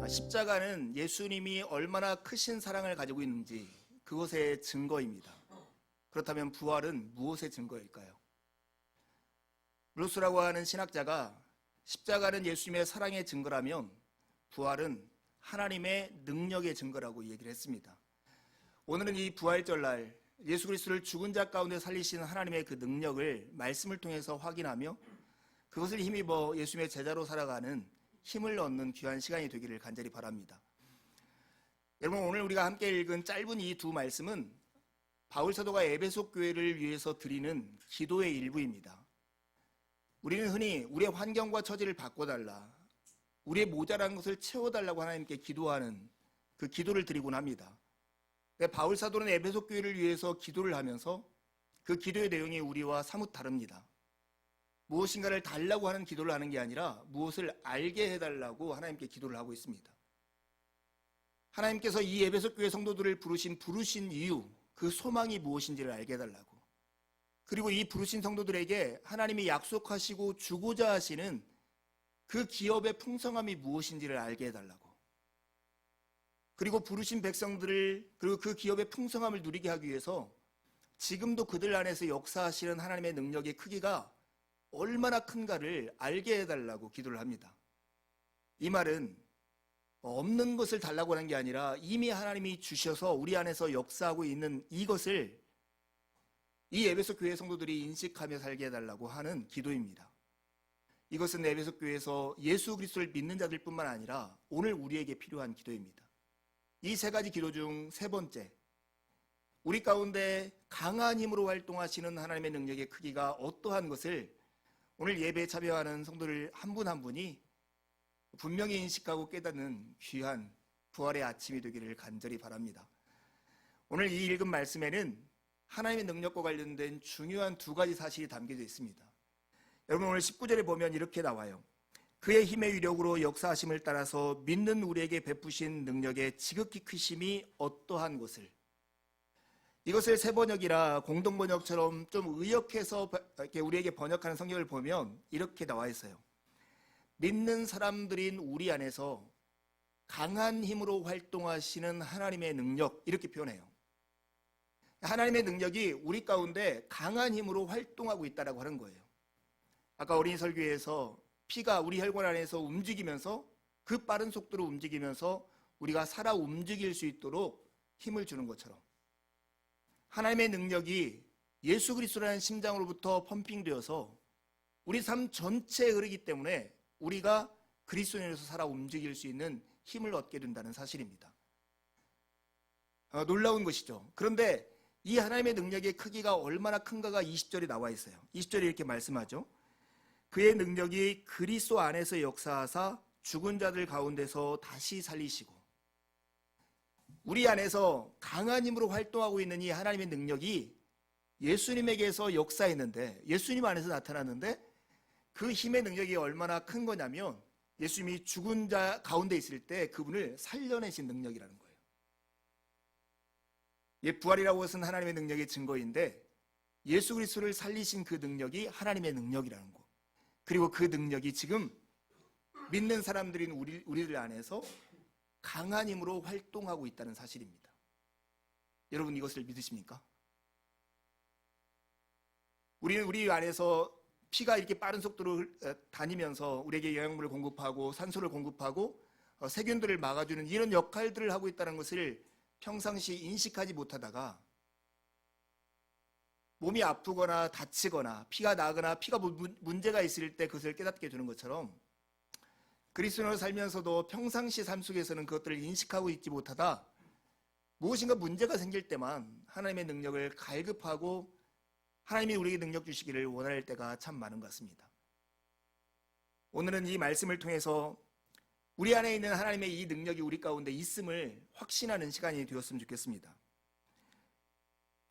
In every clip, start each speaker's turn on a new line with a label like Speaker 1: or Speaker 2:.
Speaker 1: 십자가는 예수님이 얼마나 크신 사랑을 가지고 있는지 그것의 증거입니다. 그렇다면 부활은 무엇의 증거일까요? 루스라고 하는 신학자가 십자가는 예수님의 사랑의 증거라면 부활은 하나님의 능력의 증거라고 얘기를 했습니다. 오늘은 이 부활절날 예수 그리스도를 죽은 자 가운데 살리신 하나님의 그 능력을 말씀을 통해서 확인하며 그것을 힘입어 예수님의 제자로 살아가는 힘을 얻는 귀한 시간이 되기를 간절히 바랍니다. 여러분, 오늘 우리가 함께 읽은 짧은 이 두 말씀은 바울 사도가 에베소 교회를 위해서 드리는 기도의 일부입니다. 우리는 흔히 우리의 환경과 처지를 바꿔달라, 우리의 모자란 것을 채워달라고 하나님께 기도하는 그 기도를 드리곤 합니다. 바울 사도는 에베소 교회를 위해서 기도를 하면서 그 기도의 내용이 우리와 사뭇 다릅니다. 무엇인가를 달라고 하는 기도를 하는 게 아니라 무엇을 알게 해달라고 하나님께 기도를 하고 있습니다. 하나님께서 이 에베소 교회 성도들을 부르신 이유, 그 소망이 무엇인지를 알게 해달라고, 그리고 이 부르신 성도들에게 하나님이 약속하시고 주고자 하시는 그 기업의 풍성함이 무엇인지를 알게 해달라고, 그리고 부르신 백성들을, 그리고 그 기업의 풍성함을 누리게 하기 위해서 지금도 그들 안에서 역사하시는 하나님의 능력의 크기가 얼마나 큰가를 알게 해달라고 기도를 합니다. 이 말은 없는 것을 달라고 하는 게 아니라 이미 하나님이 주셔서 우리 안에서 역사하고 있는 이것을 이 에베소 교회 성도들이 인식하며 살게 해달라고 하는 기도입니다. 이것은 에베소 교회에서 예수 그리스도를 믿는 자들 뿐만 아니라 오늘 우리에게 필요한 기도입니다. 이 세 가지 기도 중 세 번째, 우리 가운데 강한 힘으로 활동하시는 하나님의 능력의 크기가 어떠한 것을 오늘 예배에 참여하는 성도들 한 분 한 분이 분명히 인식하고 깨닫는 귀한 부활의 아침이 되기를 간절히 바랍니다. 오늘 이 읽은 말씀에는 하나님의 능력과 관련된 중요한 두 가지 사실이 담겨져 있습니다. 여러분, 오늘 19절에 보면 이렇게 나와요. 그의 힘의 위력으로 역사하심을 따라서 믿는 우리에게 베푸신 능력의 지극히 크심이 어떠한 것을, 이것을 새번역이나 공동번역처럼 좀 의역해서 이렇게 우리에게 번역하는 성경을 보면 이렇게 나와 있어요. 믿는 사람들인 우리 안에서 강한 힘으로 활동하시는 하나님의 능력, 이렇게 표현해요. 하나님의 능력이 우리 가운데 강한 힘으로 활동하고 있다고 하는 거예요. 아까 어린이 설교에서 피가 우리 혈관 안에서 움직이면서 그 빠른 속도로 움직이면서 우리가 살아 움직일 수 있도록 힘을 주는 것처럼 하나님의 능력이 예수 그리스도라는 심장으로부터 펌핑되어서 우리 삶 전체에 흐르기 때문에 우리가 그리스도인으로서 살아 움직일 수 있는 힘을 얻게 된다는 사실입니다. 놀라운 것이죠. 그런데 이 하나님의 능력의 크기가 얼마나 큰가가 20절에 나와 있어요. 20절에 이렇게 말씀하죠. 그의 능력이 그리스도 안에서 역사하사 죽은 자들 가운데서 다시 살리시고, 우리 안에서 강한 힘으로 활동하고 있는 이 하나님의 능력이 예수님에게서 역사했는데, 예수님 안에서 나타났는데 그 힘의 능력이 얼마나 큰 거냐면 예수님이 죽은 자 가운데 있을 때 그분을 살려내신 능력이라는 거예요. 부활이라고 것은 하나님의 능력의 증거인데 예수 그리스도를 살리신 그 능력이 하나님의 능력이라는 거, 그리고 그 능력이 지금 믿는 사람들인 우리들 안에서 강한 힘으로 활동하고 있다는 사실입니다. 여러분, 이것을 믿으십니까? 우리는 우리 안에서 피가 이렇게 빠른 속도로 다니면서 우리에게 영양분을 공급하고 산소를 공급하고 세균들을 막아주는 이런 역할들을 하고 있다는 것을 평상시 인식하지 못하다가 몸이 아프거나 다치거나 피가 나거나 피가 문제가 있을 때 그것을 깨닫게 되는 것처럼 그리스도인으로 살면서도 평상시 삶 속에서는 그것들을 인식하고 있지 못하다 무엇인가 문제가 생길 때만 하나님의 능력을 갈급하고 하나님이 우리에게 능력 주시기를 원할 때가 참 많은 것 같습니다. 오늘은 이 말씀을 통해서 우리 안에 있는 하나님의 이 능력이 우리 가운데 있음을 확신하는 시간이 되었으면 좋겠습니다.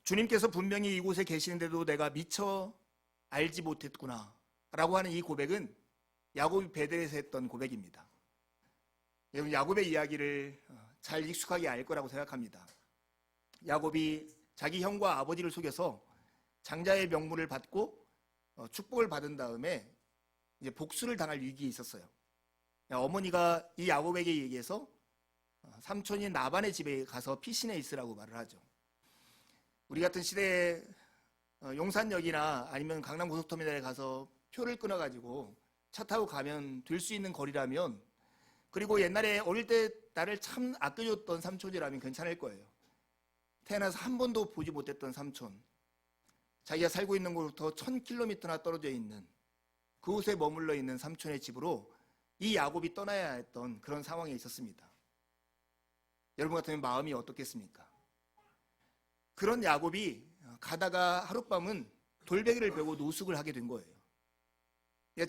Speaker 1: 주님께서 분명히 이곳에 계시는데도 내가 미처 알지 못했구나 라고 하는 이 고백은 야곱이 베델에서 했던 고백입니다. 여러분, 야곱의 이야기를 잘 익숙하게 알 거라고 생각합니다. 야곱이 자기 형과 아버지를 속여서 장자의 명분을 받고 축복을 받은 다음에 이제 복수를 당할 위기에 있었어요. 어머니가 이 야곱에게 얘기해서 삼촌인 라반의 집에 가서 피신해 있으라고 말을 하죠. 우리 같은 시대에 용산역이나 아니면 강남 고속터미널에 가서 표를 끊어가지고 차 타고 가면 될 수 있는 거리라면, 그리고 옛날에 어릴 때 나를 참 아껴줬던 삼촌이라면 괜찮을 거예요. 태어나서 한 번도 보지 못했던 삼촌, 자기가 살고 있는 곳부터 1000km나 떨어져 있는 그곳에 머물러 있는 삼촌의 집으로 이 야곱이 떠나야 했던 그런 상황에 있었습니다. 여러분 같으면 마음이 어떻겠습니까? 그런 야곱이 가다가 하룻밤은 돌베개를 베고 노숙을 하게 된 거예요.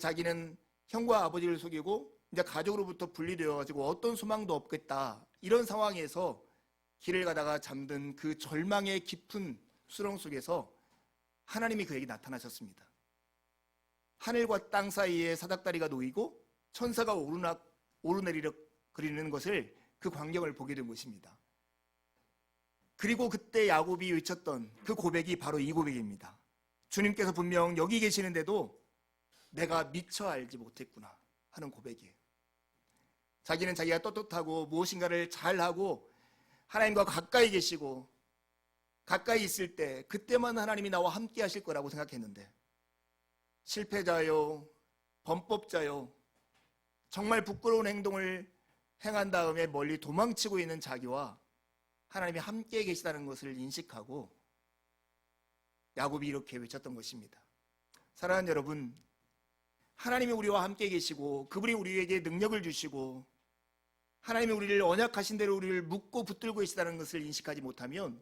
Speaker 1: 자기는 형과 아버지를 속이고 이제 가족으로부터 분리되어가지고 어떤 소망도 없겠다, 이런 상황에서 길을 가다가 잠든 그 절망의 깊은 수렁 속에서 하나님이 그에게 나타나셨습니다. 하늘과 땅 사이에 사닥다리가 놓이고 천사가 오르내리려 그리는 것을, 그 광경을 보게 된 것입니다. 그리고 그때 야곱이 외쳤던 그 고백이 바로 이 고백입니다. 주님께서 분명 여기 계시는데도 내가 미처 알지 못했구나 하는 고백이에요. 자기는 자기가 떳떳하고 무엇인가를 잘하고 하나님과 가까이 계시고 가까이 있을 때 그때만 하나님이 나와 함께 하실 거라고 생각했는데, 실패자요, 범법자요, 정말 부끄러운 행동을 행한 다음에 멀리 도망치고 있는 자기와 하나님이 함께 계시다는 것을 인식하고 야곱이 이렇게 외쳤던 것입니다. 사랑하는 여러분, 하나님이 우리와 함께 계시고 그분이 우리에게 능력을 주시고 하나님이 우리를 언약하신 대로 우리를 묶고 붙들고 계시다는 것을 인식하지 못하면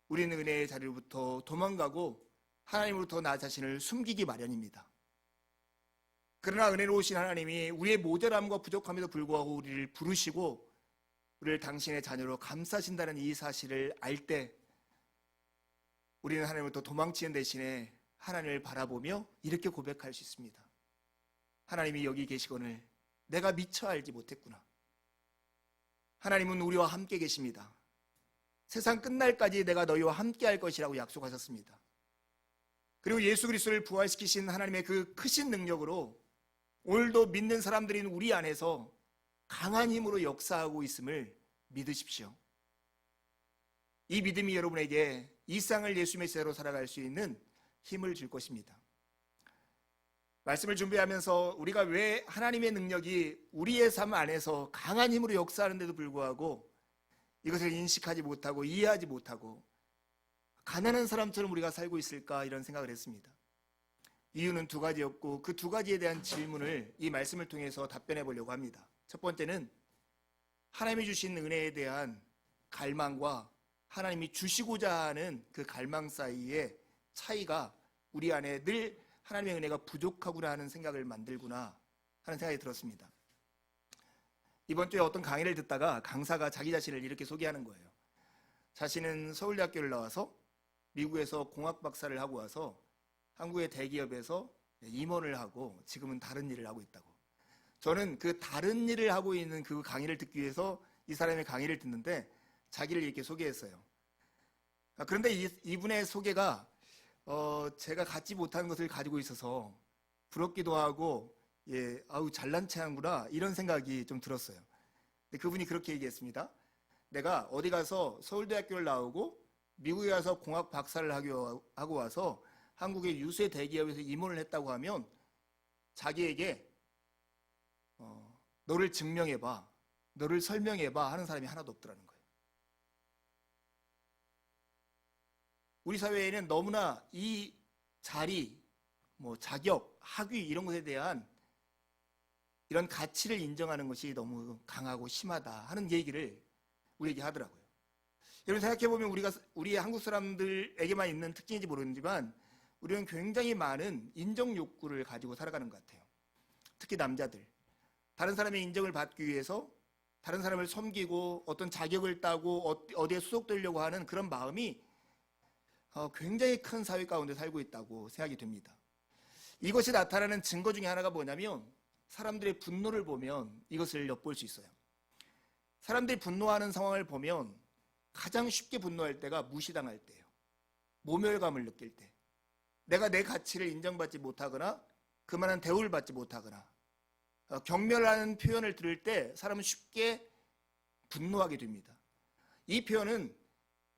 Speaker 1: 우리는 은혜의 자리로부터 도망가고 하나님으로부터 나 자신을 숨기기 마련입니다. 그러나 은혜로우신 하나님이 우리의 모자람과 부족함에도 불구하고 우리를 부르시고 우리를 당신의 자녀로 감싸신다는 이 사실을 알 때 우리는 하나님으로부터 도망치는 대신에 하나님을 바라보며 이렇게 고백할 수 있습니다. 하나님이 여기 계시거늘 내가 미처 알지 못했구나. 하나님은 우리와 함께 계십니다. 세상 끝날까지 내가 너희와 함께 할 것이라고 약속하셨습니다. 그리고 예수 그리스도를 부활시키신 하나님의 그 크신 능력으로 오늘도 믿는 사람들인 우리 안에서 강한 힘으로 역사하고 있음을 믿으십시오. 이 믿음이 여러분에게 일상을 예수님의 제자로 살아갈 수 있는 힘을 줄 것입니다. 말씀을 준비하면서 우리가 왜 하나님의 능력이 우리의 삶 안에서 강한 힘으로 역사하는데도 불구하고 이것을 인식하지 못하고 이해하지 못하고 가난한 사람처럼 우리가 살고 있을까, 이런 생각을 했습니다. 이유는 두 가지였고 그 두 가지에 대한 질문을 이 말씀을 통해서 답변해 보려고 합니다. 첫 번째는 하나님이 주신 은혜에 대한 갈망과 하나님이 주시고자 하는 그 갈망 사이의 차이가 우리 안에 늘 하나님의 은혜가 부족하구나 하는 생각을 만들구나 하는 생각이 들었습니다. 이번 주에 어떤 강의를 듣다가 강사가 자기 자신을 이렇게 소개하는 거예요. 자신은 서울대학교를 나와서 미국에서 공학 박사를 하고 와서 한국의 대기업에서 임원을 하고 지금은 다른 일을 하고 있다고. 저는 그 다른 일을 하고 있는 그 강의를 듣기 위해서 이 사람의 강의를 듣는데 자기를 이렇게 소개했어요. 그런데 이분의 소개가 제가 갖지 못한 것을 가지고 있어서 부럽기도 하고, 아우 잘난 체하구나 이런 생각이 좀 들었어요. 근데 그분이 그렇게 얘기했습니다. 내가 어디 가서 서울대학교를 나오고 미국에 가서 공학 박사를 하고 와서 한국의 유수의 대기업에서 임원을 했다고 하면 자기에게 너를 증명해봐, 너를 설명해봐 하는 사람이 하나도 없더라는 거예요. 우리 사회에는 너무나 이 자리, 자격, 학위 이런 것에 대한 이런 가치를 인정하는 것이 너무 강하고 심하다 하는 얘기를 우리에게 하더라고요. 여러분 생각해보면 우리 한국 사람들에게만 있는 특징인지 모르지만 우리는 굉장히 많은 인정 욕구를 가지고 살아가는 것 같아요. 특히 남자들. 다른 사람의 인정을 받기 위해서 다른 사람을 섬기고 어떤 자격을 따고 어디에 소속되려고 하는 그런 마음이 굉장히 큰 사회 가운데 살고 있다고 생각이 됩니다. 이것이 나타나는 증거 중에 하나가 뭐냐면 사람들의 분노를 보면 이것을 엿볼 수 있어요. 사람들이 분노하는 상황을 보면 가장 쉽게 분노할 때가 무시당할 때예요. 모멸감을 느낄 때. 내가 내 가치를 인정받지 못하거나 그만한 대우를 받지 못하거나 경멸하는 표현을 들을 때 사람은 쉽게 분노하게 됩니다. 이 표현은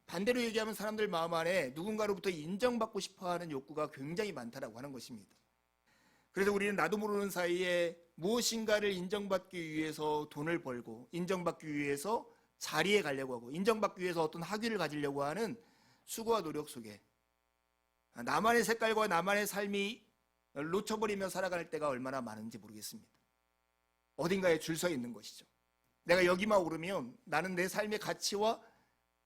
Speaker 1: 반대로 얘기하면 사람들 마음 안에 누군가로부터 인정받고 싶어하는 욕구가 굉장히 많다라고 하는 것입니다. 그래서 우리는 나도 모르는 사이에 무엇인가를 인정받기 위해서 돈을 벌고, 인정받기 위해서 자리에 가려고 하고, 인정받기 위해서 어떤 학위를 가지려고 하는 수고와 노력 속에 나만의 색깔과 나만의 삶이 놓쳐버리며 살아갈 때가 얼마나 많은지 모르겠습니다. 어딘가에 줄 서 있는 것이죠. 내가 여기만 오르면 나는 내 삶의 가치와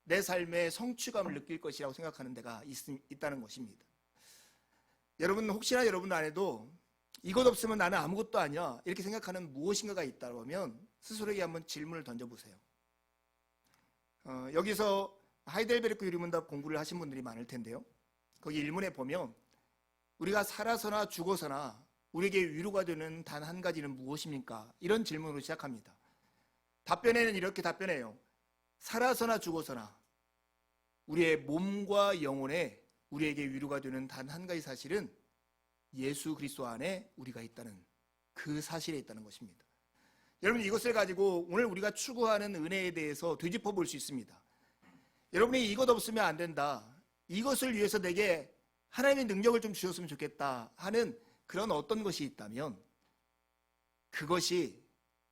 Speaker 1: 내 삶의 성취감을 느낄 것이라고 생각하는 데가 있다는 것입니다. 여러분, 혹시나 여러분 안에도 이것 없으면 나는 아무것도 아니야 이렇게 생각하는 무엇인가가 있다고 하면 스스로에게 한번 질문을 던져보세요. 여기서 하이델베르크 유리문답 공부를 하신 분들이 많을 텐데요. 거기 일문에 보면 우리가 살아서나 죽어서나 우리에게 위로가 되는 단 한 가지는 무엇입니까? 이런 질문으로 시작합니다. 답변에는 이렇게 답변해요. 살아서나 죽어서나 우리의 몸과 영혼에 우리에게 위로가 되는 단 한 가지 사실은 예수 그리스도 안에 우리가 있다는 그 사실에 있다는 것입니다. 여러분, 이것을 가지고 오늘 우리가 추구하는 은혜에 대해서 되짚어 볼 수 있습니다. 여러분이 이것 없으면 안 된다, 이것을 위해서 내게 하나님의 능력을 좀 주셨으면 좋겠다 하는 그런 어떤 것이 있다면 그것이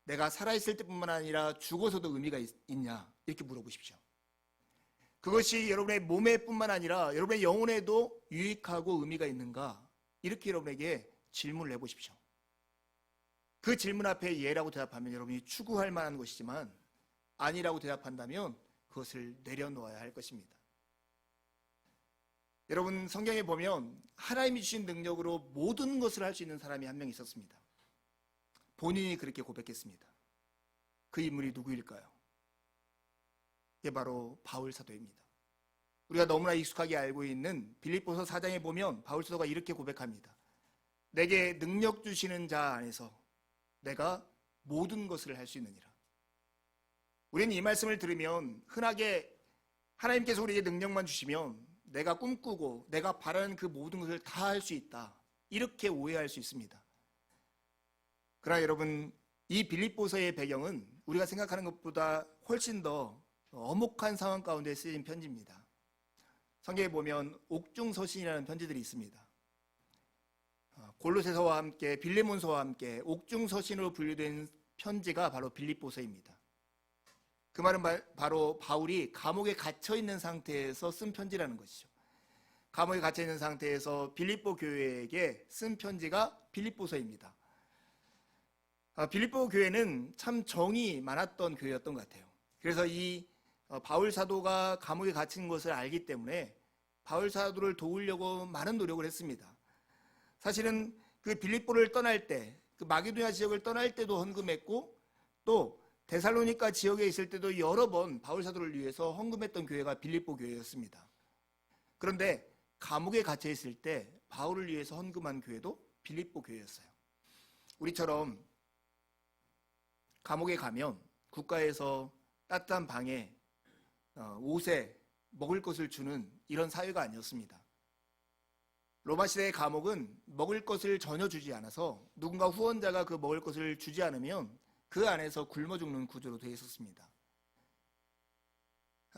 Speaker 1: 내가 살아있을 때뿐만 아니라 죽어서도 의미가 있냐 이렇게 물어보십시오. 그것이 여러분의 몸에 뿐만 아니라 여러분의 영혼에도 유익하고 의미가 있는가, 이렇게 여러분에게 질문을 해보십시오. 그 질문 앞에 예라고 대답하면 여러분이 추구할 만한 것이지만 아니라고 대답한다면 그것을 내려놓아야 할 것입니다. 여러분, 성경에 보면 하나님이 주신 능력으로 모든 것을 할 수 있는 사람이 한 명 있었습니다. 본인이 그렇게 고백했습니다. 그 인물이 누구일까요? 이게 바로 바울 사도입니다. 우리가 너무나 익숙하게 알고 있는 빌립보서 4장에 보면 바울 사도가 이렇게 고백합니다. 내게 능력 주시는 자 안에서 내가 모든 것을 할 수 있느니라. 우리는 이 말씀을 들으면 흔하게 하나님께서 우리에게 능력만 주시면 내가 꿈꾸고 내가 바라는 그 모든 것을 다 할 수 있다, 이렇게 오해할 수 있습니다. 그러나 여러분, 이 빌립보서의 배경은 우리가 생각하는 것보다 훨씬 더 엄혹한 상황 가운데 쓰인 편지입니다. 성경에 보면 옥중서신이라는 편지들이 있습니다. 골로새서와 함께 빌레몬서와 함께 옥중서신으로 분류된 편지가 바로 빌립보서입니다. 그 말은 바로 바울이 감옥에 갇혀 있는 상태에서 쓴 편지라는 것이죠. 감옥에 갇혀 있는 상태에서 빌립보 교회에게 쓴 편지가 빌립보서입니다. 빌립보 교회는 참 정이 많았던 교회였던 것 같아요. 그래서 이 바울 사도가 감옥에 갇힌 것을 알기 때문에 바울 사도를 도우려고 많은 노력을 했습니다. 사실은 그 빌립보를 떠날 때, 그 마게도냐 지역을 떠날 때도 헌금했고, 또 데살로니가 지역에 있을 때도 여러 번 바울 사도를 위해서 헌금했던 교회가 빌립보 교회였습니다. 그런데 감옥에 갇혀 있을 때 바울을 위해서 헌금한 교회도 빌립보 교회였어요. 우리처럼 감옥에 가면 국가에서 따뜻한 방에 옷에 먹을 것을 주는 이런 사회가 아니었습니다. 로마 시대의 감옥은 먹을 것을 전혀 주지 않아서 누군가 후원자가 그 먹을 것을 주지 않으면 그 안에서 굶어 죽는 구조로 되어 있었습니다.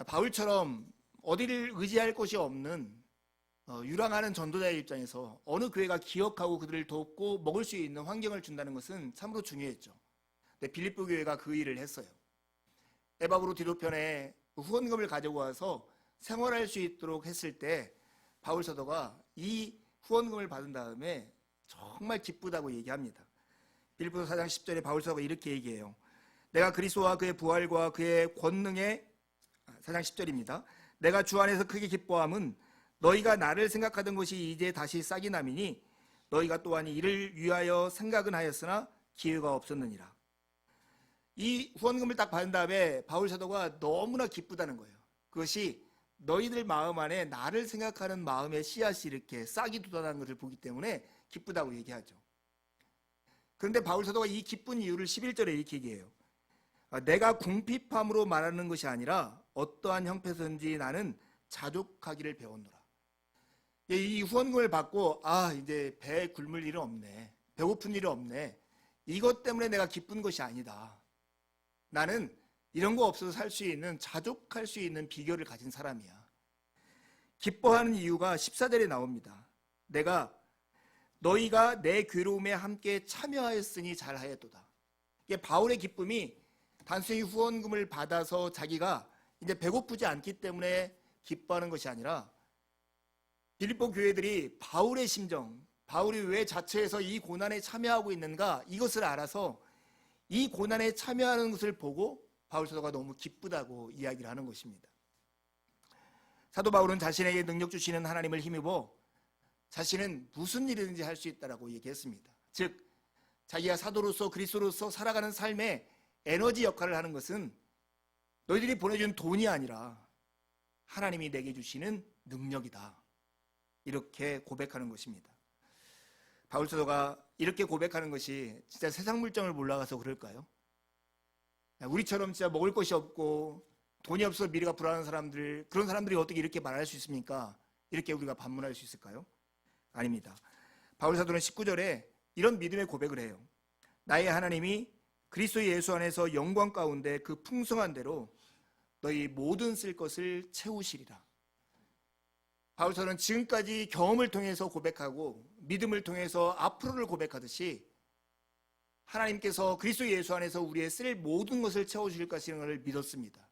Speaker 1: 바울처럼 어디를 의지할 곳이 없는 유랑하는 전도자의 입장에서 어느 교회가 기억하고 그들을 돕고 먹을 수 있는 환경을 준다는 것은 참으로 중요했죠. 근데 빌립보 교회가 그 일을 했어요. 에바브로 디도편에 후원금을 가지고 와서 생활할 수 있도록 했을 때 바울 사도가 이 후원금을 받은 다음에 정말 기쁘다고 얘기합니다. 빌립보서 4장 10절에 바울 사도가 이렇게 얘기해요. 내가 그리스도와 그의 부활과 그의 권능에 4장 10절입니다. 내가 주 안에서 크게 기뻐함은 너희가 나를 생각하던 것이 이제 다시 싹이 남이니 너희가 또한 이를 위하여 생각은 하였으나 기회가 없었느니라. 이 후원금을 딱 받은 다음에 바울 사도가 너무나 기쁘다는 거예요. 그것이 너희들 마음 안에 나를 생각하는 마음의 씨앗이 이렇게 싹이 돋아나는 것을 보기 때문에 기쁘다고 얘기하죠. 그런데 바울 사도가 이 기쁜 이유를 11절에 이렇게 얘기해요. 내가 궁핍함으로 말하는 것이 아니라 어떠한 형편에서든지 나는 자족하기를 배웠노라. 이 후원금을 받고 이제 배에 굶을 일은 없네, 배고픈 일은 없네, 이것 때문에 내가 기쁜 것이 아니다. 나는 이런 거 없어서 살 수 있는, 자족할 수 있는 비결을 가진 사람이야. 기뻐하는 이유가 14절에 나옵니다. 너희가 내 괴로움에 함께 참여하였으니 잘하였도다. 이게 바울의 기쁨이 단순히 후원금을 받아서 자기가 이제 배고프지 않기 때문에 기뻐하는 것이 아니라, 빌립보 교회들이 바울의 심정, 바울이 왜 자처해서 이 고난에 참여하고 있는가, 이것을 알아서 이 고난에 참여하는 것을 보고 바울 사도가 너무 기쁘다고 이야기를 하는 것입니다. 사도 바울은 자신에게 능력 주시는 하나님을 힘입어 자신은 무슨 일이든지 할 수 있다라고 얘기했습니다. 즉 자기가 사도로서 그리스도로서 살아가는 삶의 에너지 역할을 하는 것은 너희들이 보내준 돈이 아니라 하나님이 내게 주시는 능력이다, 이렇게 고백하는 것입니다. 바울 사도가 이렇게 고백하는 것이 진짜 세상 물정을 몰라가서 그럴까요? 우리처럼 진짜 먹을 것이 없고 돈이 없어서 미래가 불안한 사람들, 그런 사람들이 어떻게 이렇게 말할 수 있습니까? 이렇게 우리가 반문할 수 있을까요? 아닙니다. 바울 사도는 19절에 이런 믿음의 고백을 해요. 나의 하나님이 그리스도 예수 안에서 영광 가운데 그 풍성한 대로 너희 모든 쓸 것을 채우시리라. 바울 사도는 지금까지 경험을 통해서 고백하고 믿음을 통해서 앞으로를 고백하듯이 하나님께서 그리스도 예수 안에서 우리의 쓸 모든 것을 채워주실 것이라는 것을 믿었습니다.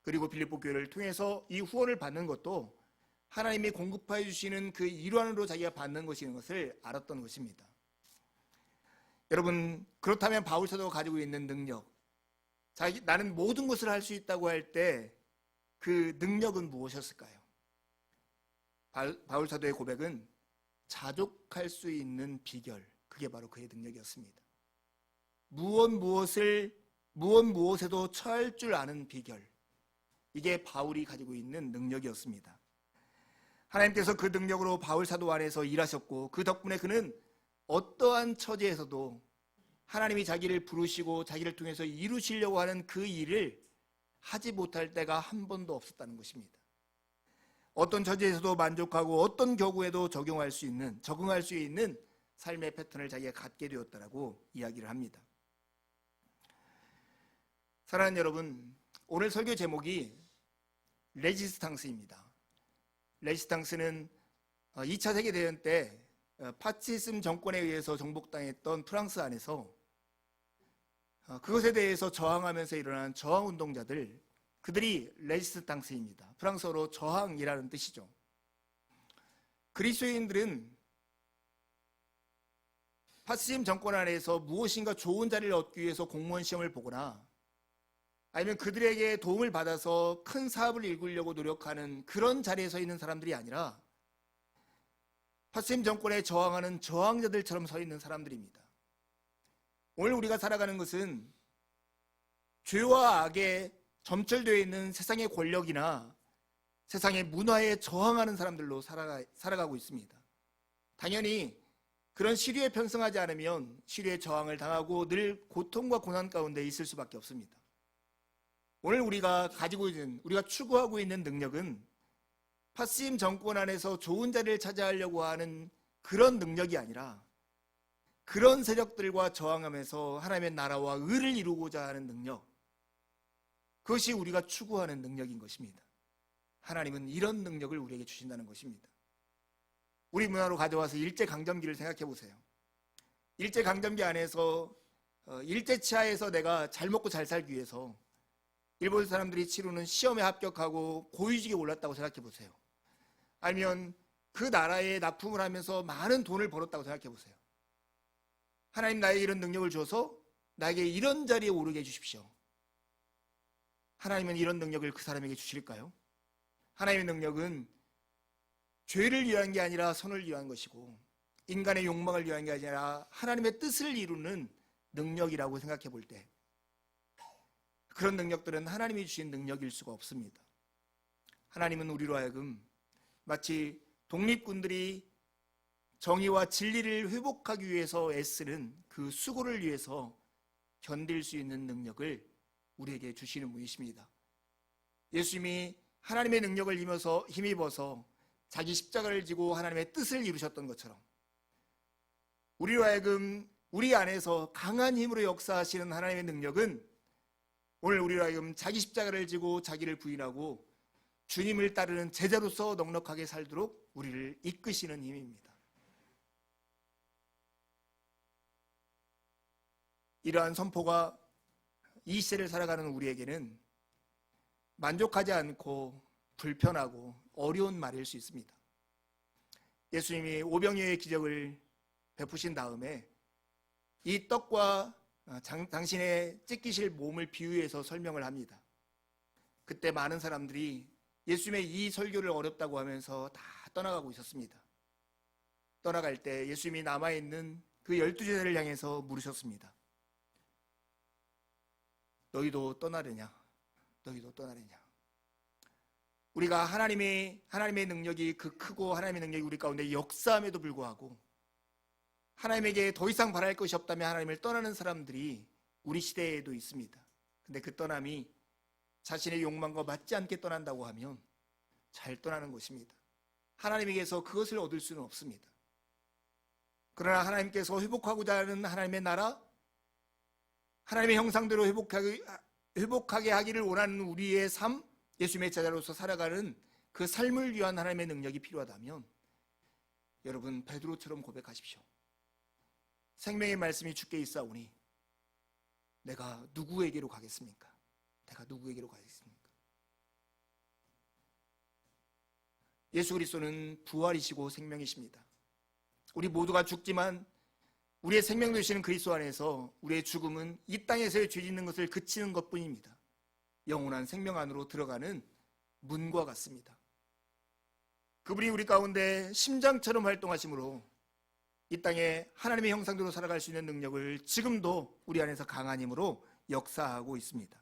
Speaker 1: 그리고 빌립보 교회를 통해서 이 후원을 받는 것도 하나님이 공급해 주시는 그 일환으로 자기가 받는 것인 것을 알았던 것입니다. 여러분, 그렇다면 바울 사도가 가지고 있는 능력, 나는 모든 것을 할 수 있다고 할 때 그 능력은 무엇이었을까요? 바울 사도의 고백은 자족할 수 있는 비결, 그게 바로 그의 능력이었습니다. 무엇 무엇에도 처할 줄 아는 비결, 이게 바울이 가지고 있는 능력이었습니다. 하나님께서 그 능력으로 바울 사도 안에서 일하셨고, 그 덕분에 그는 어떠한 처지에서도 하나님이 자기를 부르시고 자기를 통해서 이루시려고 하는 그 일을 하지 못할 때가 한 번도 없었다는 것입니다. 어떤 처지에서도 만족하고 어떤 경우에도 적응할 수 있는 삶의 패턴을 자기가 갖게 되었다라고 이야기를 합니다. 사랑하는 여러분, 오늘 설교 제목이 레지스탕스입니다. 레지스탕스는 2차 세계대전 때 파시즘 정권에 의해서 정복당했던 프랑스 안에서 그것에 대해서 저항하면서 일어난 저항운동자들, 그들이 레지스탕스입니다. 프랑스어로 저항이라는 뜻이죠. 그리스도인들은 파시즘 정권 안에서 무엇인가 좋은 자리를 얻기 위해서 공무원 시험을 보거나 아니면 그들에게 도움을 받아서 큰 사업을 이루려고 노력하는 그런 자리에 서 있는 사람들이 아니라 파시즘 정권에 저항하는 저항자들처럼 서 있는 사람들입니다. 오늘 우리가 살아가는 것은 죄와 악에 점철되어 있는 세상의 권력이나 세상의 문화에 저항하는 사람들로 살아가고 있습니다. 당연히 그런 시류에 편승하지 않으면 시류에 저항을 당하고 늘 고통과 고난 가운데 있을 수밖에 없습니다. 오늘 우리가 추구하고 있는 능력은 파시즘 정권 안에서 좋은 자리를 차지하려고 하는 그런 능력이 아니라 그런 세력들과 저항하면서 하나님의 나라와 의를 이루고자 하는 능력, 그것이 우리가 추구하는 능력인 것입니다. 하나님은 이런 능력을 우리에게 주신다는 것입니다. 우리 문화로 가져와서 일제강점기를 생각해 보세요. 일제강점기 안에서 일제치하에서 내가 잘 먹고 잘 살기 위해서 일본 사람들이 치르는 시험에 합격하고 고위직에 올랐다고 생각해 보세요. 아니면 그 나라에 납품을 하면서 많은 돈을 벌었다고 생각해 보세요. 하나님 나에게 이런 능력을 줘서 나에게 이런 자리에 오르게 해주십시오. 하나님은 이런 능력을 그 사람에게 주실까요? 하나님의 능력은 죄를 위한 게 아니라 선을 위한 것이고 인간의 욕망을 위한 게 아니라 하나님의 뜻을 이루는 능력이라고 생각해 볼 때 그런 능력들은 하나님이 주신 능력일 수가 없습니다. 하나님은 우리로 하여금 마치 독립군들이 정의와 진리를 회복하기 위해서 애쓰는 그 수고를 위해서 견딜 수 있는 능력을 우리에게 주시는 분이십니다. 예수님이 하나님의 능력을 힘입어서 자기 십자가를 지고 하나님의 뜻을 이루셨던 것처럼 우리로 하여금 우리 안에서 강한 힘으로 역사하시는 하나님의 능력은 오늘 우리로 하여금 자기 십자가를 지고 자기를 부인하고 주님을 따르는 제자로서 넉넉하게 살도록 우리를 이끄시는 힘입니다. 이러한 선포가 이 시대를 살아가는 우리에게는 만족하지 않고 불편하고 어려운 말일 수 있습니다. 예수님이 오병이어의 기적을 베푸신 다음에 이 떡과 당신의 찢기실 몸을 비유해서 설명을 합니다. 그때 많은 사람들이 예수님의 이 설교를 어렵다고 하면서 다 떠나가고 있었습니다. 떠나갈 때 예수님이 남아있는 그 12제자를 향해서 물으셨습니다. 너희도 떠나려냐? 너희도 떠나려냐? 우리가 하나님의 능력이 그 크고 하나님의 능력이 우리 가운데 역사함에도 불구하고 하나님에게 더 이상 바랄 것이 없다면 하나님을 떠나는 사람들이 우리 시대에도 있습니다. 근데 그 떠남이 자신의 욕망과 맞지 않게 떠난다고 하면 잘 떠나는 것입니다. 하나님에게서 그것을 얻을 수는 없습니다. 그러나 하나님께서 회복하고자 하는 하나님의 나라, 하나님의 형상대로 회복하게 하기를 원하는 우리의 삶, 예수님의 제자로서 살아가는 그 삶을 위한 하나님의 능력이 필요하다면 여러분 베드로처럼 고백하십시오. 생명의 말씀이 주께 있사오니 내가 누구에게로 가겠습니까? 내가 누구에게로 가겠습니까? 예수 그리스도는 부활이시고 생명이십니다. 우리 모두가 죽지만 우리의 생명 되시는 그리스도 안에서 우리의 죽음은 이 땅에서의 죄 짓는 것을 그치는 것뿐입니다. 영원한 생명 안으로 들어가는 문과 같습니다. 그분이 우리 가운데 심장처럼 활동하심으로 이 땅에 하나님의 형상대로 살아갈 수 있는 능력을 지금도 우리 안에서 강한 힘으로 역사하고 있습니다.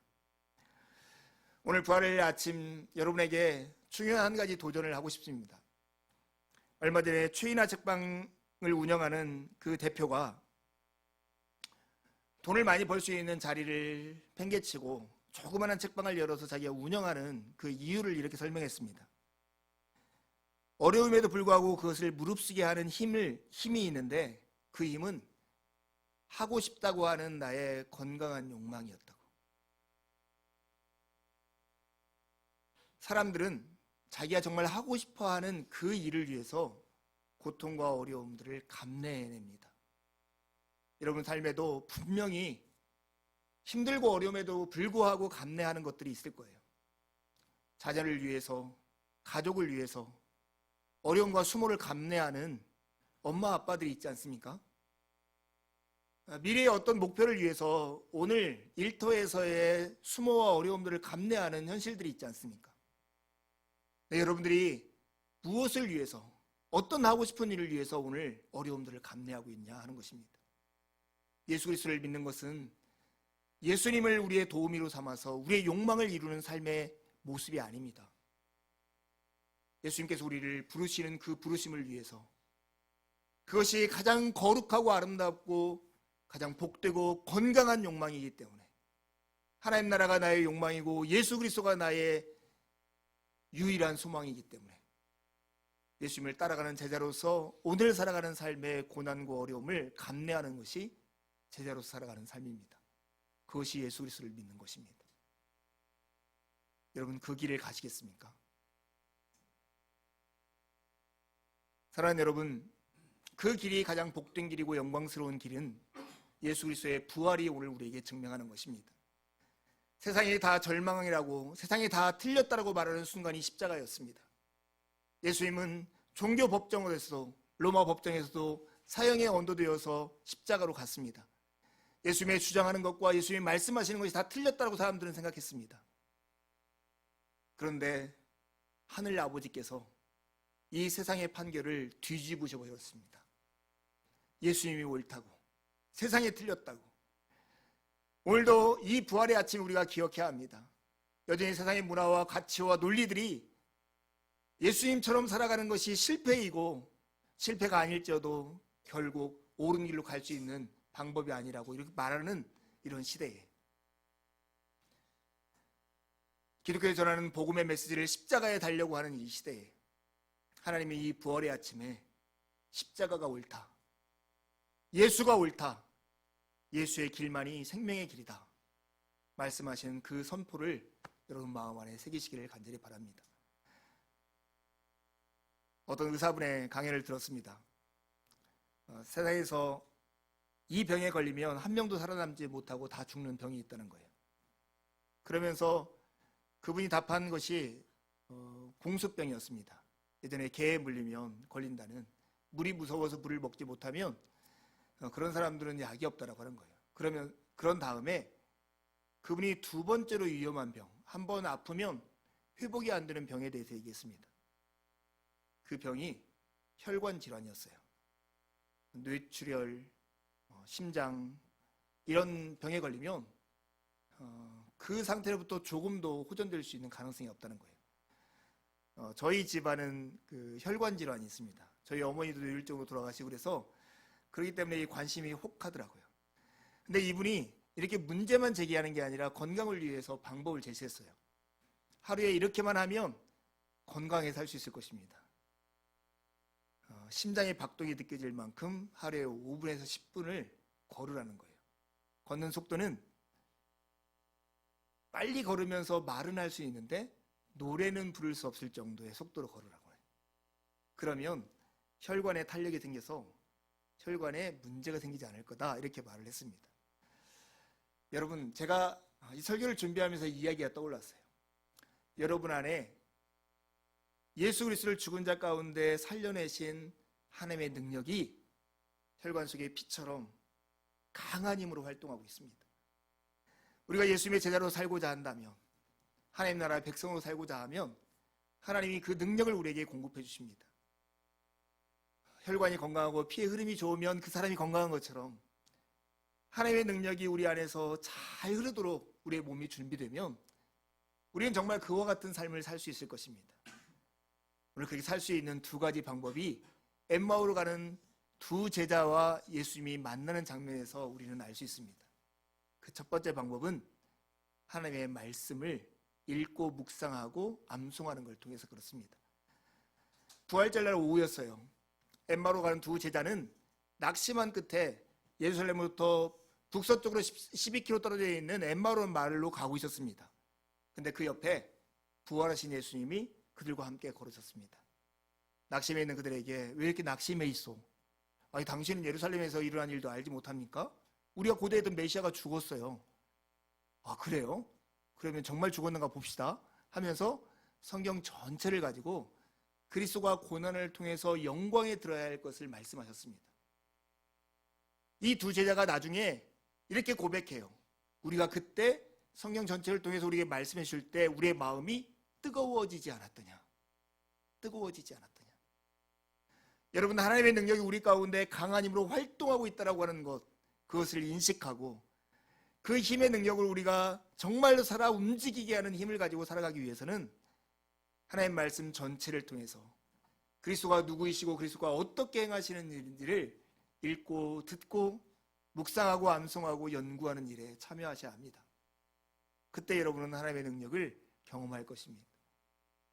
Speaker 1: 오늘 부활의 아침 여러분에게 중요한 한 가지 도전을 하고 싶습니다. 얼마 전에 최인아 책방을 운영하는 그 대표가 돈을 많이 벌 수 있는 자리를 팽개치고 조그마한 책방을 열어서 자기가 운영하는 그 이유를 이렇게 설명했습니다. 어려움에도 불구하고 그것을 무릅쓰게 하는 힘이 있는데 그 힘은 하고 싶다고 하는 나의 건강한 욕망이었다고. 사람들은 자기가 정말 하고 싶어하는 그 일을 위해서 고통과 어려움들을 감내해냅니다. 여러분 삶에도 분명히 힘들고 어려움에도 불구하고 감내하는 것들이 있을 거예요. 자녀를 위해서, 가족을 위해서 어려움과 수모를 감내하는 엄마 아빠들이 있지 않습니까? 미래의 어떤 목표를 위해서 오늘 일터에서의 수모와 어려움들을 감내하는 현실들이 있지 않습니까? 네, 여러분들이 무엇을 위해서, 어떤 하고 싶은 일을 위해서 오늘 어려움들을 감내하고 있냐 하는 것입니다. 예수 그리스도를 믿는 것은 예수님을 우리의 도우미로 삼아서 우리의 욕망을 이루는 삶의 모습이 아닙니다. 예수님께서 우리를 부르시는 그 부르심을 위해서 그것이 가장 거룩하고 아름답고 가장 복되고 건강한 욕망이기 때문에 하나님 나라가 나의 욕망이고 예수 그리스도가 나의 유일한 소망이기 때문에 예수님을 따라가는 제자로서 오늘 살아가는 삶의 고난과 어려움을 감내하는 것이 제자로서 살아가는 삶입니다. 그것이 예수 그리스도를 믿는 것입니다. 여러분 그 길을 가시겠습니까? 사랑하는 여러분, 그 길이 가장 복된 길이고 영광스러운 길은 예수 그리스도의 부활이 오늘 우리에게 증명하는 것입니다. 세상이 다 절망이라고, 세상이 다 틀렸다라고 말하는 순간이 십자가였습니다. 예수님은 종교 법정에서도, 로마 법정에서도 사형에 언도되어서 십자가로 갔습니다. 예수님의 주장하는 것과 예수님이 말씀하시는 것이 다 틀렸다고 사람들은 생각했습니다. 그런데 하늘 아버지께서 이 세상의 판결을 뒤집으셔 버렸습니다. 예수님이 옳다고, 세상에 틀렸다고. 오늘도 이 부활의 아침 우리가 기억해야 합니다. 여전히 세상의 문화와 가치와 논리들이 예수님처럼 살아가는 것이 실패이고 실패가 아닐지어도 결국 옳은 길로 갈 수 있는 방법이 아니라고 이렇게 말하는 이런 시대에 기독교에 전하는 복음의 메시지를 십자가에 달려고 하는 이 시대에 하나님의 이 부활의 아침에 십자가가 옳다, 예수가 옳다, 예수의 길만이 생명의 길이다 말씀하신 그 선포를 여러분 마음 안에 새기시기를 간절히 바랍니다. 어떤 의사분의 강연을 들었습니다. 세상에서 이 병에 걸리면 한 명도 살아남지 못하고 다 죽는 병이 있다는 거예요. 그러면서 그분이 답한 것이 공수병이었습니다. 예전에 개에 물리면 걸린다는, 물이 무서워서 물을 먹지 못하면 그런 사람들은 약이 없다라고 하는 거예요. 그런 다음에 그분이 두 번째로 위험한 병, 한 번 아프면 회복이 안 되는 병에 대해서 얘기했습니다. 그 병이 혈관 질환이었어요. 뇌출혈, 심장 이런 병에 걸리면 그 상태로부터 조금도 호전될 수 있는 가능성이 없다는 거예요. 저희 집안은 그 혈관 질환이 있습니다. 저희 어머니도 뇌율증으로 돌아가시고 그래서 그렇기 때문에 이 관심이 혹하더라고요. 근데 이분이 이렇게 문제만 제기하는 게 아니라 건강을 위해서 방법을 제시했어요. 하루에 이렇게만 하면 건강하게 살 수 있을 것입니다. 심장의 박동이 느껴질 만큼 하루에 5분에서 10분을 걸으라는 거예요. 걷는 속도는 빨리 걸으면서 말은 할 수 있는데 노래는 부를 수 없을 정도의 속도로 걸으라고 해요. 그러면 혈관에 탄력이 생겨서 혈관에 문제가 생기지 않을 거다 이렇게 말을 했습니다. 여러분, 제가 이 설교를 준비하면서 이야기가 떠올랐어요. 여러분 안에 예수 그리스도를 죽은 자 가운데 살려내신 하나님의 능력이 혈관 속의 피처럼 강한 힘으로 활동하고 있습니다. 우리가 예수님의 제자로 살고자 한다면, 하나님 나라의 백성으로 살고자 하면 하나님이 그 능력을 우리에게 공급해 주십니다. 혈관이 건강하고 피의 흐름이 좋으면 그 사람이 건강한 것처럼 하나님의 능력이 우리 안에서 잘 흐르도록 우리의 몸이 준비되면 우리는 정말 그와 같은 삶을 살 수 있을 것입니다. 오늘 그렇게 살 수 있는 두 가지 방법이 엠마오로 가는 두 제자와 예수님이 만나는 장면에서 우리는 알 수 있습니다. 그 첫 번째 방법은 하나님의 말씀을 읽고 묵상하고 암송하는 걸 통해서 그렇습니다. 부활절날 오후였어요. 엠마오로 가는 두 제자는 낙심한 끝에 예루살렘으로부터 북서쪽으로 12km 떨어져 있는 엠마오라는 마을로 가고 있었습니다. 근데 그 옆에 부활하신 예수님이 그들과 함께 걸으셨습니다. 낙심해 있는 그들에게 왜 이렇게 낙심해 있어? 아니, 당신은 예루살렘에서 일어난 일도 알지 못합니까? 우리가 고대했던 메시아가 죽었어요. 아, 그래요? 그러면 정말 죽었는가 봅시다 하면서 성경 전체를 가지고 그리스도가 고난을 통해서 영광에 들어야 할 것을 말씀하셨습니다. 이 두 제자가 나중에 이렇게 고백해요. 우리가 그때 성경 전체를 통해서 우리에게 말씀해 주실 때 우리의 마음이 뜨거워지지 않았더냐? 뜨거워지지 않았더냐? 여러분, 하나님의 능력이 우리 가운데 강한 힘으로 활동하고 있다고 하는 것, 그것을 인식하고 그 힘의 능력을 우리가 정말로 살아 움직이게 하는 힘을 가지고 살아가기 위해서는 하나님의 말씀 전체를 통해서 그리스도가 누구이시고 그리스도가 어떻게 행하시는 일인지를 읽고 듣고 묵상하고 암송하고 연구하는 일에 참여하셔야 합니다. 그때 여러분은 하나님의 능력을 경험할 것입니다.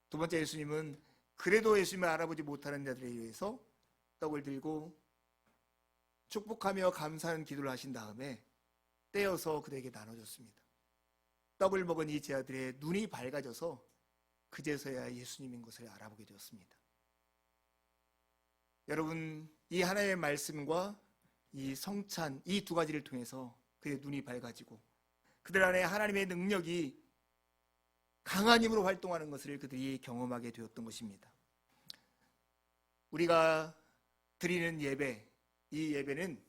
Speaker 1: 두 번째, 예수님은 그래도 예수님을 알아보지 못하는 자들에 의해서 떡을 들고 축복하며 감사하는 기도를 하신 다음에 떼어서 그들에게 나눠줬습니다. 떡을 먹은 이 제자들의 눈이 밝아져서 그제서야 예수님인 것을 알아보게 되었습니다. 여러분, 이 하나님의 말씀과 이 성찬, 이 두 가지를 통해서 그의 눈이 밝아지고 그들 안에 하나님의 능력이 강한 힘으로 활동하는 것을 그들이 경험하게 되었던 것입니다. 우리가 드리는 예배, 이 예배는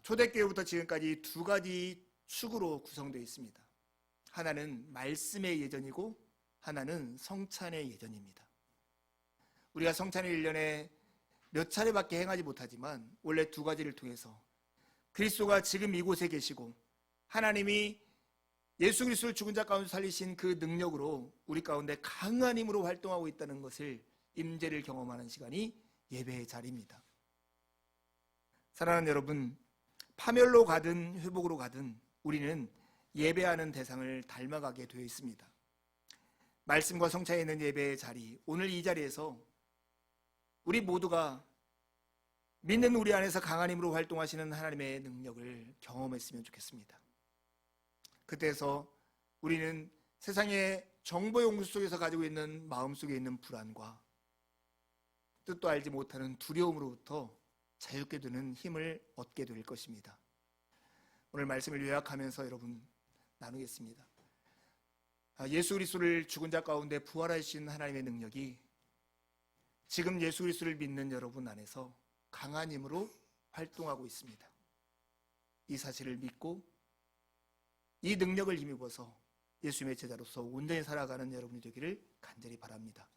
Speaker 1: 초대교회부터 지금까지 두 가지 축으로 구성되어 있습니다. 하나는 말씀의 예전이고 하나는 성찬의 예전입니다. 우리가 성찬을 1년에 몇 차례밖에 행하지 못하지만 원래 두 가지를 통해서 그리스도가 지금 이곳에 계시고 하나님이 예수 그리스도를 죽은 자 가운데 살리신 그 능력으로 우리 가운데 강한 힘으로 활동하고 있다는 것을 임재를 경험하는 시간이 예배의 자리입니다. 사랑하는 여러분, 파멸로 가든 회복으로 가든 우리는 예배하는 대상을 닮아가게 되어 있습니다. 말씀과 성찬에 있는 예배의 자리, 오늘 이 자리에서 우리 모두가 믿는 우리 안에서 강한 힘으로 활동하시는 하나님의 능력을 경험했으면 좋겠습니다. 그때에서 우리는 세상의 정보 용수 속에서 가지고 있는 마음속에 있는 불안과 뜻도 알지 못하는 두려움으로부터 자유롭게 되는 힘을 얻게 될 것입니다. 오늘 말씀을 요약하면서 여러분 나누겠습니다. 예수 그리스도를 죽은 자 가운데 부활하신 하나님의 능력이 지금 예수 그리스도를 믿는 여러분 안에서 강한 힘으로 활동하고 있습니다. 이 사실을 믿고 이 능력을 힘입어서 예수님의 제자로서 온전히 살아가는 여러분이 되기를 간절히 바랍니다.